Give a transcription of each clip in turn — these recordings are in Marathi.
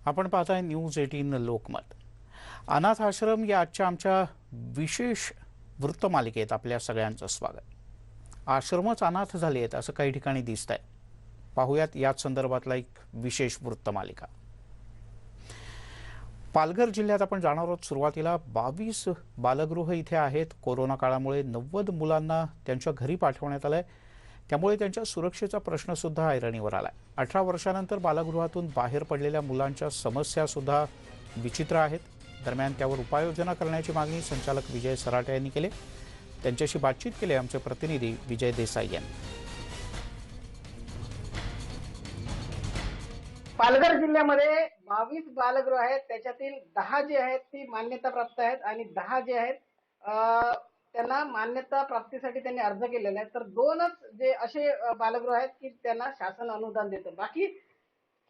आपण पाहताय न्यूज 18 लोकमत। अनाथ आश्रम या आजच्या आमच्या विशेष वृत्तमालिकेत आपल्या सगळ्यांचं स्वागत। आश्रमच अनाथ झाले आहेत असं काही ठिकाणी दिसतंय। पाहूयात याच संदर्भातला एक विशेष वृत्तमालिका। पालघर जिल्ह्यात आपण जाणार आहोत। सुरुवातीला 22 बालगृह इथे आहेत। कोरोना काळामुळे 90 मुलांना त्यांच्या घरी पाठवण्यात आलंय, त्यामुळे त्यांच्या सुरक्षेचा प्रश्न सुद्धा ऐरणीवर आलाय। 18 वर्षांनंतर बालगृहातून बाहेर पडलेल्या मुलांच्या समस्या सुद्धा विचित्र आहेत। दरम्यान त्यावर उपाययोजना करण्याची मागणी संचालक विजय सराटे यांनी केली। त्यांच्याशी बातचीत केली आमचे प्रतिनिधी विजय देसाई यांनी। पालघर जिल्ह्यामध्ये 22 बालगृह आहेत, त्याच्यातील 10 जे आहेत ती मान्यता प्राप्त आहेत आणि 10 जे आहेत त्यांना मान्यता प्राप्तीसाठी त्यांनी अर्ज केलेला आहे। तर 2च जे असे बालगृह आहेत की त्यांना शासन अनुदान देतं, बाकी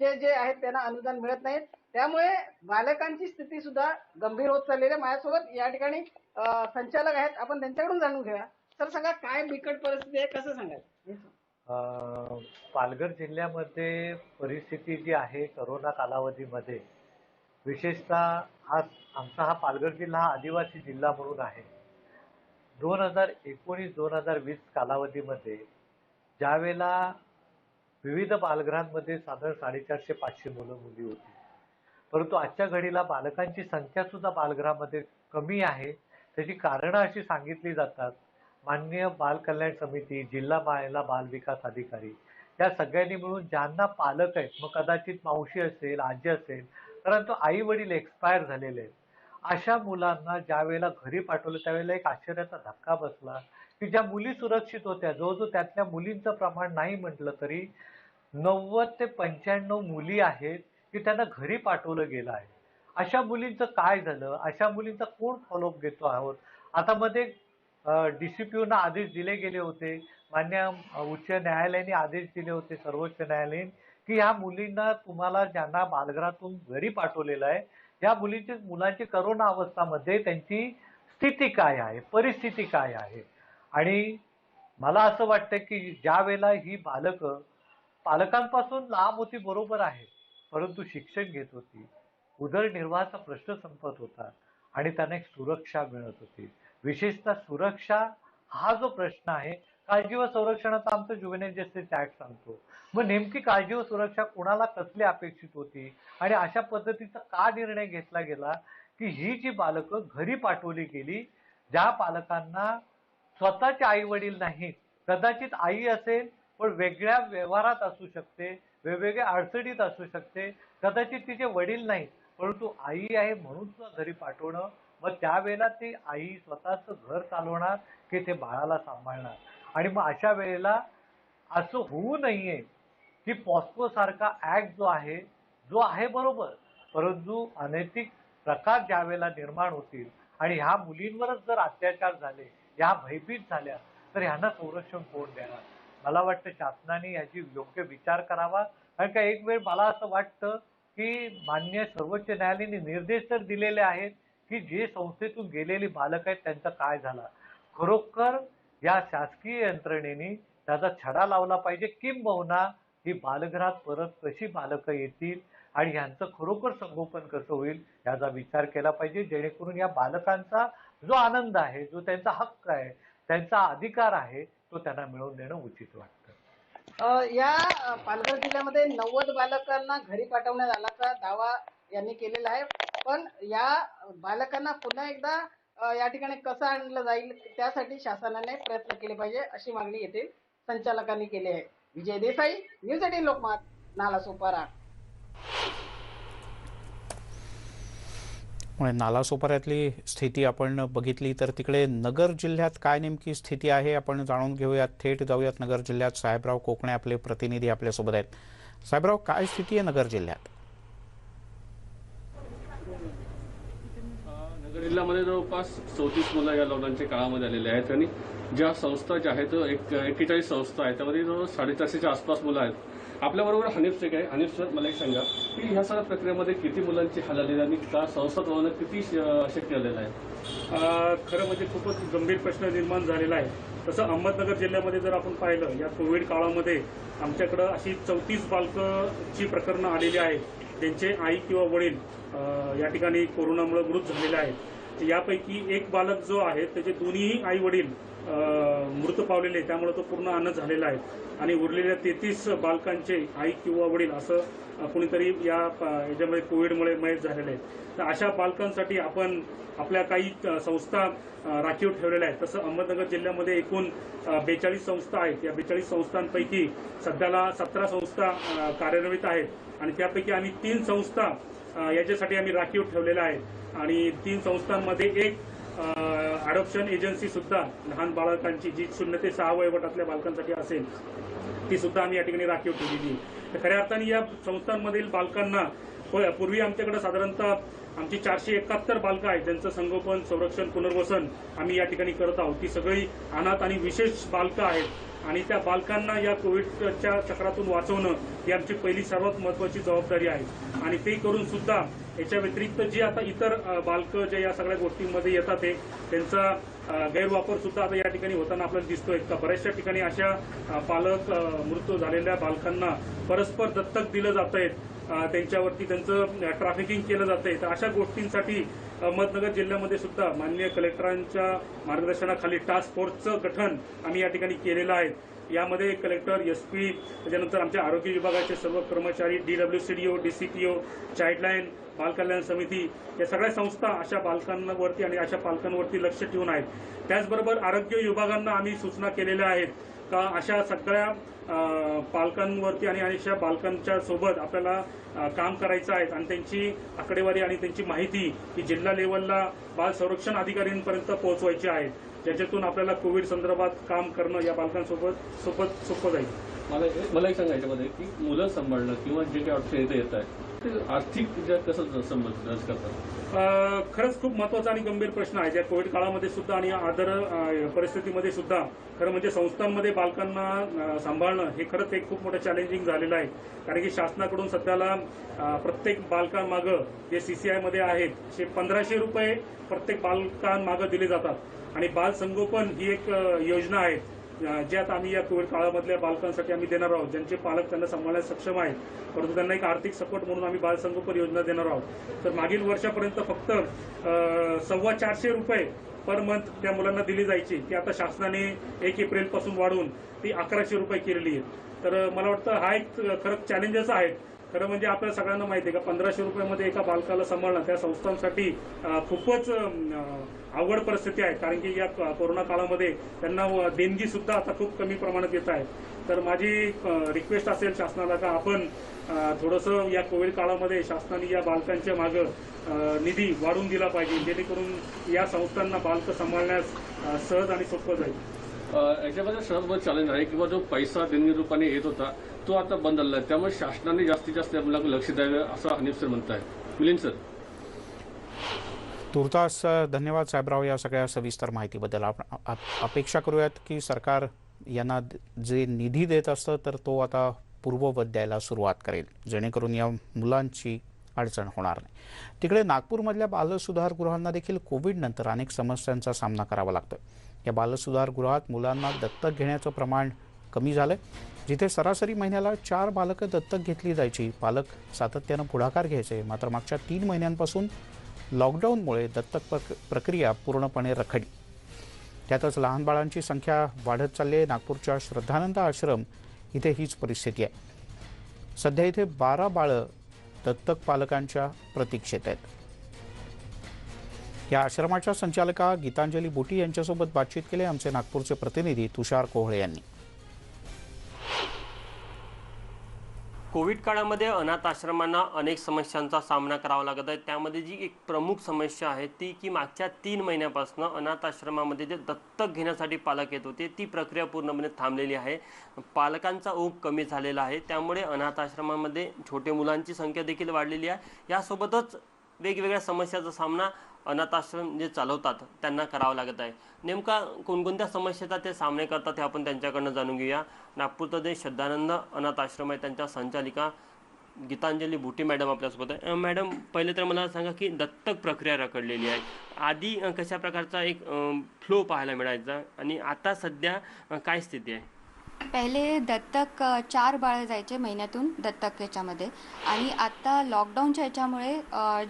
जे आहेत त्यांना अनुदान मिळत नाही। त्यामुळे बालकांची स्थिती सुद्धा गंभीर होत चाललेली आहे। माझ्यासोबत या ठिकाणी संचालक आहेत, आपण त्यांच्याकडून जाणून घेऊया। सर सांगा, काय बिकट परिस्थिती आहे, कसं सांगाल? पालघर जिल्ह्यामध्ये परिस्थिती जी आहे कोरोना कालावधीमध्ये, विशेषतः आमचा हा पालघर जिल्हा हा आदिवासी जिल्हा म्हणून आहे। 2019-2020 कालावधीमध्ये ज्यावेळेला विविध बालगृहांमध्ये साधारण 450-500 मुलं मुली होती, परंतु आजच्या घडीला बालकांची संख्या सुद्धा बालगृहामध्ये कमी आहे। त्याची कारणं अशी सांगितली जातात। माननीय बाल कल्याण समिती, जिल्हा महिला बाल विकास अधिकारी या सगळ्यांनी मिळून ज्यांना पालक आहेत, मग कदाचित मावशी असेल, आजी असेल, परंतु आई वडील एक्सपायर झालेले आहेत, अशा मुलांना ज्या वेळेला घरी पाठवलं त्यावेळेला एक आश्चर्याचा धक्का बसला की ज्या मुली सुरक्षित होत्या, जवळजवळ त्यातल्या मुलींचं प्रमाण नाही म्हटलं तरी 90 ते 95 मुली आहेत की त्यांना घरी पाठवलं गेलं आहे। अशा मुलींचं काय झालं, अशा मुलींचा कोण फॉलोअप घेतो आहोत? आता मध्ये DCPOना आदेश दिले गेले होते, मान्य उच्च न्यायालयाने आदेश दिले होते, सर्वोच्च न्यायालयाने, की ह्या मुलींना तुम्हाला ज्यांना बालगृहातून घरी पाठवलेलं आहे या मुलांची करोना अवस्थामध्ये त्यांची स्थिती काय आहे, परिस्थिती काय आहे। आणि मला असं वाटतं की ज्या वेळेला ही बालकं पालकांपासून लांब होती बरोबर आहे, परंतु शिक्षण घेत होती, उदरनिर्वाहाचा प्रश्न संपत होता आणि त्यांना एक सुरक्षा मिळत होती। विशेषतः सुरक्षा हा जो प्रश्न आहे, काळजी व संरक्षणाचा आमचं जुवेनाईल जस्टिस ऍक्ट सांगतो। मग नेमकी काळजी व सुरक्षा कोणाला कसली अपेक्षित होती आणि अशा पद्धतीचा का निर्णय घेतला गेला की ही जी बालकं घरी पाठवली गेली, ज्या पालकांना स्वतःचे आई वडील नाहीत, कदाचित आई असेल पण वेगळ्या व्यवहारात असू शकते, वेगवेगळ्या अडचणीत असू शकते, कदाचित तिचे वडील नाहीत परंतु आई आहे म्हणून सुद्धा घरी पाठवणं। मग त्यावेळेला ती आई स्वतःचं घर चालवणार की ते बाळाला सांभाळणार? आणि मग अशा वेळेला असं होऊ नये की पॉस्को सारखा ऍक्ट जो आहे बरोबर, परंतु अनैतिक प्रकार ज्या वेळेला निर्माण होतील आणि ह्या मुलींवरच जर अत्याचार झाले, या भयभीत झाल्या, तर ह्यांना संरक्षण कोण देणार? मला वाटतं शासनाने याची योग्य विचार करावा। कारण का एक वेळ मला असं वाटतं की मान्य सर्वोच्च न्यायालयाने निर्देश तर दिलेले आहेत की जे संस्थेतून गेलेली बालक आहेत त्यांचा काय झाला, खरोखर या शासकीय यंत्रणेने त्याचा छडा लावला पाहिजे। किंबहुना ही बालगृहात परत कशी बालकं येतील आणि यांचं खरोखर संगोपन कसं होईल याचा विचार केला पाहिजे, जेणेकरून या बालकांचा जो आनंद आहे, जो त्यांचा हक्क आहे, त्यांचा अधिकार आहे, तो त्यांना मिळवून देणं उचित वाटतं। या पालघर जिल्ह्यामध्ये 90 बालकांना घरी पाठवण्यात आल्याचा दावा यांनी केलेला आहे, पण या बालकांना पुन्हा एकदा या ठिकाणी कसं आणलं जाईल त्यासाठी शासनाने प्रयत्न केले पाहिजे, अशी मागणी येथे संचालकांनी केली आहे। विजय देसाई, न्यूज 18 लोकमत, नालासोपारा। नालासोपाऱ्यातली स्थिती आपण बघितली तर तिकडे नगर जिल्ह्यात काय नेमकी स्थिती आहे आपण जाणून घेऊयात। थेट जाऊयात नगर जिल्ह्यात। साहेबराव कोकणे आपले प्रतिनिधी आपल्यासोबत आहेत। साहेबराव, काय स्थिती आहे नगर जिल्ह्यात? नगर जिल्ह्यामध्ये जवळपास 34 मुलं या लॉकडाऊनच्या काळामध्ये आलेले आहेत आणि ज्या संस्था ज्या आहेत 41 संस्था आहेत, त्यामध्ये जवळ 450च्या आसपास मुलं आहेत। आपल्याबरोबर हनीफ शेख आहे। हनीफ शेख, मला एक सांगा की ह्या सगळ्या प्रक्रियेमध्ये किती मुलांची हाल झालेली आणि त्या संस्था होणं किती शक्य झालेलं आहे? खरं म्हणजे खूपच गंभीर प्रश्न निर्माण झालेला आहे। तसं अहमदनगर जिल्ह्यामध्ये जर आपण पाहिलं, या कोविड काळामध्ये आमच्याकडे अशी 34 बालकांची प्रकरणं आलेली आहेत ज्यांचे आई किंवा वडील या ठिकाणी कोरोनामुळे मृत झालेले आहेत. यापैकी एक बालक जो आहे त्याचे दोन्ही आई वडील मृत पावलेले, त्यामुळे तो पूर्ण अनाथ झालेला आहे. आणि उरलेल्या 33 बालकांचे आई किंवा वडील असं कोणीतरी याच्यामध्ये कोविडमुळे मयत झालेले आहेत. तर अशा बालकांसाठी आपण आपल्या काही संस्था राखीव ठेवलेल्या आहेत. तसं अहमदनगर जिल्ह्यामध्ये एकूण 42 संस्था आहेत. या 42 संस्थांपैकी सध्याला 17 संस्था कार्यरत आहेत आणि त्यापैकी आम्ही 3 संस्था याच्यासाठी आम्ही राखीव ठेवलेल्या आहेत. आणि 3 संस्थांमध्ये एक अडॉप्शन एजन्सी सुद्धा लहान बालकांची जी 0 ते 6 वयोगटातल्या बालकांसाठी असेल ती सुद्धा आम्ही या ठिकाणी राखीव ठेवलेली. तर खऱ्या अर्थाने या संस्थांमधील बालकांना पूर्वी आमच्याकडे साधारणतः आमची 471 बालकं आहेत ज्यांचं संगोपन, संरक्षण, पुनर्वसन आम्ही या ठिकाणी करत आहोत. ती सगळी अनाथ आणि विशेष बालकं आहेत आणि त्या बालकांना या कोविडच्या चक्रातून वाचवणं ही आमची पहिली सर्वात महत्त्वाची जबाबदारी आहे. आणि ते करून सुद्धा याच्या व्यतिरिक्त जी आता इतर बालकं जे या सगळ्या गोष्टींमध्ये येतात त्यांचा गैरवापर सुद्धा आता या ठिकाणी होताना आपल्याला दिसतोय. का बऱ्याचशा ठिकाणी अशा पालक मृत्यू झालेल्या बालकांना परस्पर दत्तक दिलं जात आहे, त्यांच्यावरती त्यांचं ट्रॅफिकिंग केलं जातंय. तर अशा गोष्टींसाठी अहमदनगर जिल्ह्यामध्ये सुद्धा माननीय कलेक्टरांच्या मार्गदर्शनाखाली टास्क फोर्सचं गठन आम्ही या ठिकाणी केलेलं आहे. यामध्ये कलेक्टर, SP, त्याच्यानंतर आमच्या आरोग्य विभागाचे सर्व कर्मचारी, DWCDO, DCPO, चाइल्डलाईन, बाल कल्याण समिती या सगळ्या संस्था अशा बालकांवरती आणि अशा पालकांवरती लक्ष ठेवून आहेत. त्याचबरोबर आरोग्य विभागांना आम्ही सूचना केलेल्या आहेत का अशा सगळ्या पालकांवरती आणि अशा बालकांच्या सोबत आपल्याला काम करायचं आहे आणि त्यांची आकडेवारी आणि त्यांची माहिती ही जिल्हा लेवलला बाल संरक्षण अधिकाऱ्यांपर्यंत पोहोचवायची आहे, ज्याच्यातून आपल्याला कोविड संदर्भात काम करणं या बालकांसोबत सोपं जाईल. मला एक सांगायचं याच्यामध्ये की मुलं सांभाळणं किंवा जे काही अडचण इथे येत आहे ते आर्थिक कसं संबंधित करतात. खरंच खूप महत्त्वाचा आणि गंभीर प्रश्न आहे. ज्या कोविड काळामध्ये सुद्धा आणि आदर परिस्थितीमध्ये सुद्धा खरं म्हणजे संस्थांमध्ये बालकांना सांभाळणं हे खरंच एक खूप मोठं चॅलेंजिंग झालेलं आहे. कारण की शासनाकडून सध्याला प्रत्येक बालकांमागं जे CCI मध्ये आहेत ते 1500 रुपये प्रत्येक बालकांमागं दिले जातात आणि बाल संगोपन ही एक योजना आहे जे आता आम्ही या कोविड काळामधल्या बालकांसाठी आम्ही देणार आहोत, ज्यांचे पालक त्यांना सांभाळण्यास सक्षम आहेत, परंतु त्यांना एक आर्थिक सपोर्ट म्हणून आम्ही बाल संगोपन योजना देणार आहोत. तर मागील वर्षापर्यंत फक्त 450 रुपये पर मंथ त्या मुलांना दिली जायची, ती आता शासनाने 1 एप्रिलपासून वाढवून ती 1100 रुपये केलेली आहे. तर मला वाटतं हा एक खरंच चॅलेंजेस आहे. खरं म्हणजे आपल्या सगळ्यांना माहिती आहे का 1500 रुपयामध्ये एका बालकाला सांभाळणं त्या संस्थांसाठी खूपच अवघड परिस्थिती आहे. कारण की या कोरोना काळामध्ये त्यांना देणगी सुद्धा आता खूप कमी प्रमाणात येत आहे. तर माझी रिक्वेस्ट असेल शासनाला का आपण थोडंसं या कोविड काळामध्ये शासनाने या बालकांच्या मागं निधी वाढवून दिला पाहिजे, जेणेकरून या संस्थांना बालकं सांभाळण्यास सहज आणि सोपं जाईल. याच्यामध्ये सर्वात मोठं चॅलेंज आहे किंवा जो पैसा देणगी रूपाने येत होता तो आता बंद झाला आहे. त्यामुळे शासनाने जास्तीत जास्त या मुलांना लक्ष द्यावे असं हनीफ सर म्हणत आहे. मिलिंद सर. तुर्तास धन्यवाद साहेबराव या सगळ्या सविस्तर माहितीबद्दल. आपण अपेक्षा करूयात की सरकार यांना जे निधी देत असतं तर तो आता पूर्ववत द्यायला सुरुवात करेल, जेणेकरून या मुलांची अडचण होणार नाही. तिकडे नागपूरमधल्या बालसुधारगृहांना देखील कोविडनंतर अनेक समस्यांचा सामना करावा लागतो. या बालसुधारगृहात मुलांना दत्तक घेण्याचं प्रमाण कमी झालंय. जिथे सरासरी महिन्याला 4 बालकं दत्तक घेतली जायची, पालक सातत्यानं पुढाकार घ्यायचे, मात्र मागच्या 3 महिन्यांपासून लॉकडाऊनमुळे दत्तक प्रक्रिया पूर्णपणे रखडली. त्यातच लहान बाळांची संख्या वाढत चालली आहे. नागपूरच्या श्रद्धानंद आश्रम इथे हीच परिस्थिती आहे. सध्या इथे 12 बाळं दत्तक पालकांच्या प्रतीक्षेत आहेत. या आश्रमाच्या संचालका गीतांजली बोटी यांच्यासोबत बातचीत केली आमचे नागपूरचे प्रतिनिधी तुषार कोहळे यांनी. कोविड काळामध्ये अनाथ आश्रमांना अनेक समस्यांचा सामना करावा लागत आहे. त्यामध्ये जी एक प्रमुख समस्या आहे ती की मागच्या 3 महिन्यापासून अनाथ आश्रमामध्ये जे दत्तक घेण्यासाठी पालक येत होते ती प्रक्रिया पूर्णपणे थांबलेली आहे. पालकांचा ओघ कमी झालेला आहे. त्यामुळे अनाथ आश्रमामध्ये छोटे मुलांची संख्या देखील वाढलेली आहे. यासोबतच वेगवेगळ्या समस्याचा सामना अनाथ आश्रम जे चालवतात त्यांना करावं लागत आहे. नेमका कोणकोणत्या समस्येचा ते सामने करतात हे आपण त्यांच्याकडनं जाणून घेऊया. नागपूरचं जे श्रद्धानंद अनाथ आश्रम आहे त्यांच्या संचालिका गीतांजली बुटी मॅडम आपल्यासोबत आहे. मॅडम, पहिले तर मला सांगा की दत्तक प्रक्रिया रखडलेली आहे. आधी कशा प्रकारचा एक फ्लो पाहायला मिळायचा आणि आता सध्या काय स्थिती आहे? पहिले दत्तक 4 बाळं जायचे महिन्यातून दत्तक याच्यामध्ये आणि आता लॉकडाऊनच्या याच्यामुळे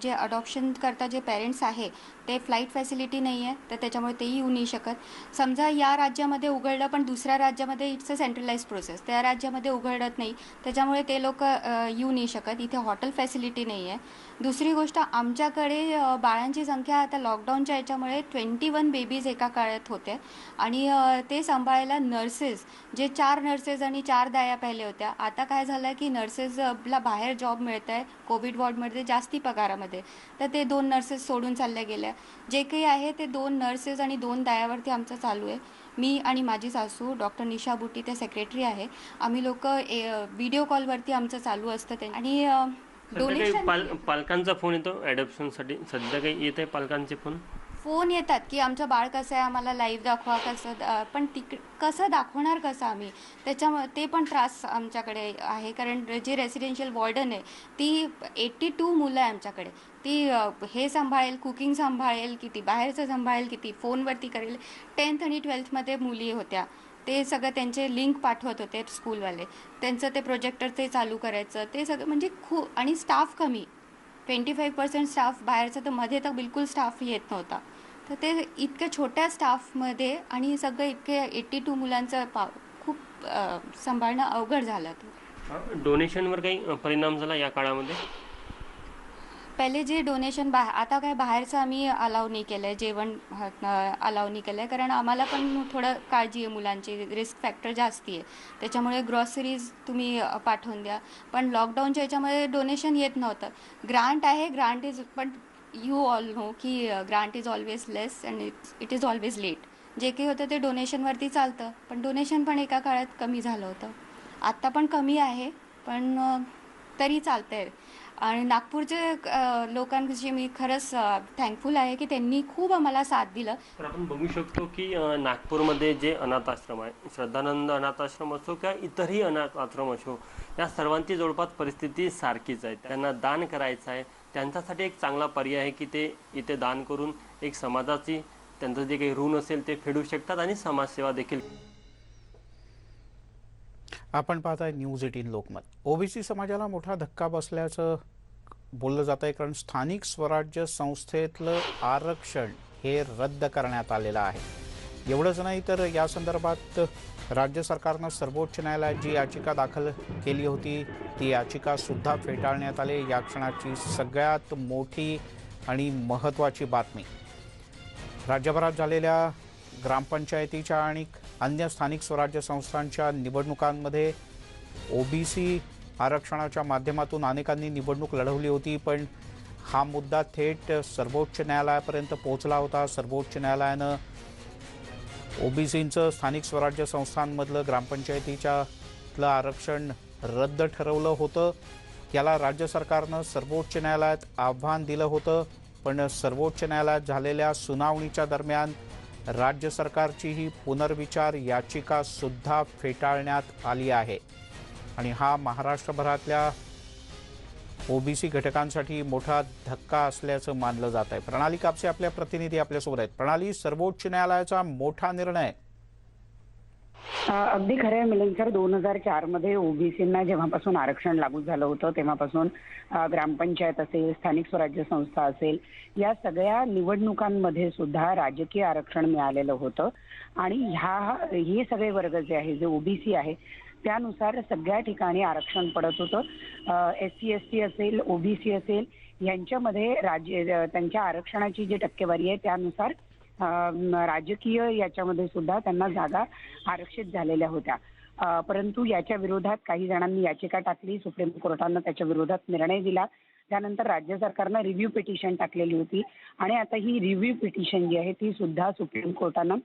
जे अडॉप्शन करता जे पेरेंट्स आहे ते फ्लाईट फॅसिलिटी नाही आहे, तर त्याच्यामुळे तेही येऊ नाही शकत. समजा या राज्यामध्ये उघडलं पण दुसऱ्या राज्यामध्ये इट्स अ सेंट्रलाइज प्रोसेस, त्या राज्यामध्ये उघडत नाही, त्याच्यामुळे ते लोक येऊ नाही शकत. इथे हॉटेल फॅसिलिटी नाही आहे. दुसरी गोष्ट, आमच्याकडे बाळांची संख्या आता लॉकडाऊनच्या याच्यामुळे 21 बेबीज एका काळात होते आणि ते सांभाळायला नर्सेस, जे 4 नर्सेस आणि 4 दाया पहिले होत्या, आता काय झालं की नर्सेसला बाहेर जॉब मिळत आहे कोविड वॉर्डमध्ये जास्ती पगारामध्ये, तर ते 2 नर्सेस सोडून चालल्या गेल्या. जे काही आहे ते 2 नर्सेस आणि 2 दायावरती आमचं चालू आहे. मी आणि माझी सासू डॉक्टर निशा बुटी त्या सेक्रेटरी आहे. आम्ही लोक व्हिडिओ कॉलवरती आमचं चालू असतं ते. आणि सध्या काही डोनेशन पालकांचा फोन येतो ॲडॉप्शनसाठी, सध्या काही येत आहे पालकांचे फोन येतात की आमचं बाळ कसं आहे, आम्हाला लाईव्ह दाखवा, कसं पण कसं दाखवणार, कसं आम्ही, त्याच्यामुळे ते पण त्रास आमच्याकडे आहे. कारण जी रेसिडेन्शियल वॉर्डन आहे ती 82 मुलं आहे आमच्याकडे, ती हे सांभाळेल, कुकिंग सांभाळेल किती, बाहेरचं सांभाळेल किती, फोनवरती करेल. 10th आणि 12th मुली होत्या, ते सगळं त्यांचे लिंक पाठवत होते स्कूलवाले, त्यांचं ते प्रोजेक्टर ते चालू करायचं, ते सगळं म्हणजे खूप. आणि स्टाफ कमी, 25% स्टाफ बाहेरचा, तर मध्ये तर बिलकुल स्टाफ येत नव्हता. तर ते इतक्या छोट्या स्टाफमध्ये आणि सगळं इतके 82 मुलांचं खूप सांभाळणं अवघड झालं. डोनेशनवर काही परिणाम झाला या काळामध्ये? पहिले जे डोनेशन आता काय बाहेरचं आम्ही अलाव नाही केलं आहे, जेवण अलाव नाही केलं आहे, कारण आम्हाला पण थोडं काळजी आहे मुलांची, रिस्क फॅक्टर जास्ती आहे, त्याच्यामुळे ग्रॉसरीज तुम्ही पाठवून द्या. पण लॉकडाऊनच्या याच्यामध्ये डोनेशन येत नव्हतं. ग्रांट आहे, ग्रांट इज, पण यू ऑल नो की grant is always less and it is always late. जे काही होतं ते डोनेशनवरती चालतं, पण डोनेशन पण एका काळात कमी झालं होतं, आत्ता पण कमी आहे, पण तरी चालतं आहे. आणि नागपूरचे लोकांशी मी खरंच थँकफुल आहे की त्यांनी खूप आम्हाला साथ दिलं. तर आपण बघू शकतो की नागपूरमध्ये जे अनाथ आश्रम आहे, श्रद्धानंद अनाथ आश्रम असो किंवा इतरही अनाथ आश्रम असो, या सर्वांची जवळपास परिस्थिती सारखीच आहे. त्यांना दान करायचं आहे, त्यांच्यासाठी एक चांगला पर्याय आहे की ते इथे दान करून एक समाजाची, त्यांचं जे काही ऋण असेल ते फेडू शकतात आणि समाजसेवा देखील. आपण पाहताय न्यूज 18 लोकमत. ओबीसी समाजाला मोठा धक्का बसल्याचं बोललं जात आहे, कारण स्थानिक स्वराज्य संस्थेतलं आरक्षण हे रद्द करण्यात आलेलं आहे. एवढंच नाही तर या संदर्भात राज्य सरकारनं सर्वोच्च न्यायालयात जी याचिका दाखल केली होती ती याचिका सुद्धा फेटाळण्यात आली. या क्षणाची सगळ्यात मोठी आणि महत्त्वाची बातमी, राज्यभरात झालेल्या ग्रामपंचायतीच्या आणि अन्य स्थानिक स्वराज्य संस्थांच्या निवडणुकांमध्ये ओबीसी आरक्षणाच्या माध्यमातून अनेकांनी निवडणूक लढवली होती, पण हा मुद्दा थेट सर्वोच्च न्यायालयापर्यंत पोहोचला होता. सर्वोच्च न्यायालयानं ओबीसींचं स्थानिक स्वराज्य संस्थांमधलं ग्रामपंचायतीच्यातलं आरक्षण रद्द ठरवलं होतं. याला राज्य सरकारनं सर्वोच्च न्यायालयात आव्हान दिलं होतं, पण सर्वोच्च न्यायालयात झालेल्या सुनावणीच्या दरम्यान राज्य सरकारची ही पुनर्विचार याचिका सुद्धा फेटाळण्यात आली आहे. आणि हा महाराष्ट्रभरातल्या ओबीसी घटकांसाठी मोठा धक्का असल्याचं मानलं जात आहे. प्रणाली कापसे आपल्या प्रतिनिधी आपल्यासोबत आहेत. प्रणाली, सर्वोच्च न्यायालयाचा मोठा निर्णय. अगदी खरं आहे मिलिंद सर. 2004 मध्ये ओबीसींना जेव्हापासून आरक्षण लागू झालं होतं तेव्हापासून ग्रामपंचायत असेल, स्थानिक स्वराज्य संस्था असेल, या सगळ्या निवडणुकांमध्ये सुद्धा राजकीय आरक्षण मिळालेलं होतं. आणि हे सगळे वर्ग जे आहे, जे ओबीसी आहे, त्यानुसार सगळ्या ठिकाणी आरक्षण पडत होतं. SC ST असेल, ओबीसी असेल, यांच्यामध्ये त्यांच्या आरक्षणाची जी टक्केवारी आहे त्यानुसार राजकीय याच्यामध्ये सुद्धा त्यांना जागा आरक्षित झालेल्या होत्या. परंतु याच्या विरोधात काही जणांनी याचिका टाकली. सुप्रीम कोर्टानं त्याच्या विरोधात निर्णय दिला. त्यानंतर राज्य सरकारनं रिव्ह्यू पिटिशन टाकलेली होती आणि आता ही रिव्ह्यू पिटिशन जी आहे ती सुद्धा सुप्रीम कोर्टानं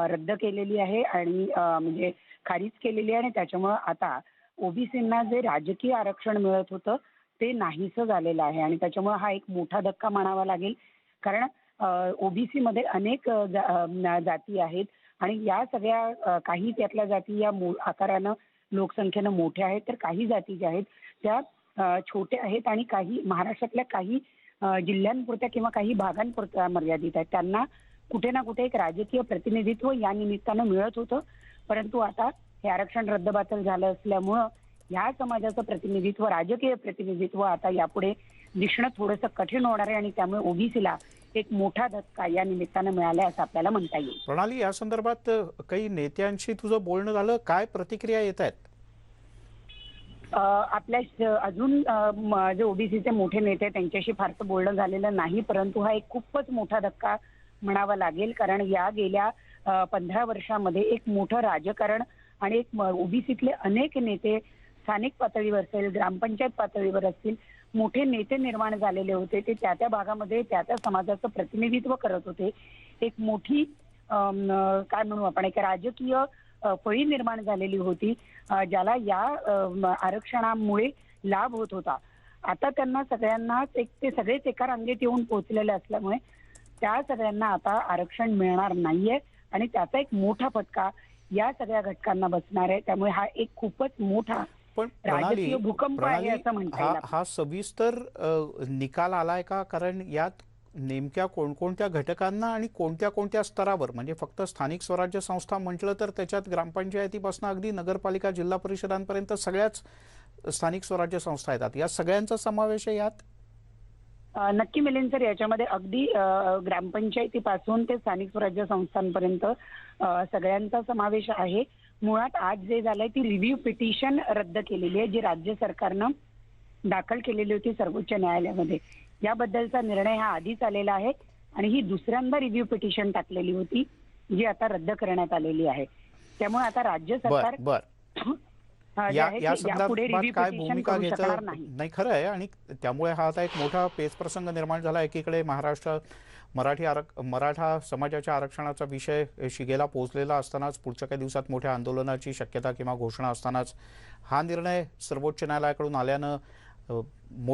रद्द केलेली आहे आणि म्हणजे खारिज केलेली आहे. आणि त्याच्यामुळं आता ओबीसींना जे राजकीय आरक्षण मिळत होतं ते नाहीसं झालेलं आहे आणि त्याच्यामुळं हा एक मोठा धक्का म्हणावा लागेल. कारण ओबीसी मध्ये अनेक जाती आहेत आणि या सगळ्या काही त्यातल्या जाती या आकारानं लोकसंख्येनं मोठ्या आहेत, तर काही जाती ज्या आहेत त्या छोट्या आहेत आणि काही महाराष्ट्रातल्या काही जिल्ह्यांपुरत्या किंवा काही भागांपुरत्या मर्यादित आहेत. त्यांना कुठे ना कुठे एक राजकीय प्रतिनिधित्व या निमित्तानं मिळत होतं. परंतु आता हे आरक्षण रद्दबातल झालं असल्यामुळं ह्या समाजाचं प्रतिनिधित्व, राजकीय प्रतिनिधित्व आता यापुढे दिसणं थोडंसं कठीण होणार आहे आणि त्यामुळे ओबीसीला एक मोठा धक्का या निमित्तानं मिळालाय असं आपल्याला म्हणता येईल. प्रणाली, या संदर्भात काही नेत्यांशी तुझं बोलणं झालं, काय प्रतिक्रिया येत आहेत? आपल्या अजून जे ओबीसीचे मोठे नेते त्यांच्याशी फारसं बोलणं झालेलं नाही, परंतु हा एक खूपच मोठा धक्का म्हणावा लागेल. कारण या गेल्या 15 वर्षामध्ये एक मोठं राजकारण आणि एक ओबीसीतले अनेक नेते स्थानिक पातळीवर असेल, ग्रामपंचायत पातळीवर असतील, मोठे नेते निर्माण झालेले होते. ते त्या त्या भागामध्ये त्या त्या समाजाचं प्रतिनिधित्व करत होते. एक मोठी काय म्हणू आपण, एक राजकीय फळी निर्माण झालेली होती, ज्याला या आरक्षणामुळे लाभ होत होता. आता त्यांना सगळ्यांनाच ते सगळेच एका रांगेत येऊन पोहोचलेले असल्यामुळे त्या सगळ्यांना आता आरक्षण मिळणार नाहीये आणि त्याचा एक मोठा फटका या सगळ्या घटकांना बसणार आहे. त्यामुळे हा एक खूपच मोठा पण राजकीय भूकंप आहे असं म्हणता येईल. हा सविस्तर निकाल आलाय का? कारण यात नेमक्या कोणकोणत्या घटकांना आणि कोणत्या कोणत्या स्तरावर, म्हणजे फक्त स्थानिक स्वराज्य संस्था म्हटलं तर त्याच्यात ग्रामपंचायतीपासून अगदी नगरपालिका, जिल्हा परिषदांपर्यंत सगळ्याच स्थानिक स्वराज्य संस्था येतात. या सगळ्यांचा समावेश आहे यात? नक्की मिलिंद सर, याच्यामध्ये अगदी ग्रामपंचायतीपासून ते स्थानिक स्वराज्य संस्थांपर्यंत सगळ्यांचा समावेश आहे. मुळात आज जे झालंय ती रिव्ह्यू पिटिशन रद्द केलेली आहे, जी राज्य सरकारनं दाखल केलेली होती सर्वोच्च न्यायालयामध्ये. याबद्दलचा निर्णय हा आधीच आलेला आहे आणि ही दुसऱ्यांदा रिव्ह्यू पिटिशन टाकलेली होती, जी आता रद्द करण्यात आलेली आहे. त्यामुळे आता राज्य सरकार या संदर्भात काय भूमिका घेतं? नाही, खरं आहे. आणि त्यामुळे हा आता एक मोठा पेचप्रसंग निर्माण झाला. एकीकडे महाराष्ट्र मराठा समाजाच्या आरक्षणाचा विषय शिगेला पोहोचलेला असतानाच, पुढच्या काही दिवसात मोठ्या आंदोलनाची शक्यता किंवा घोषणा असतानाच हा निर्णय सर्वोच्च न्यायालयाकडून आल्यानं मोठा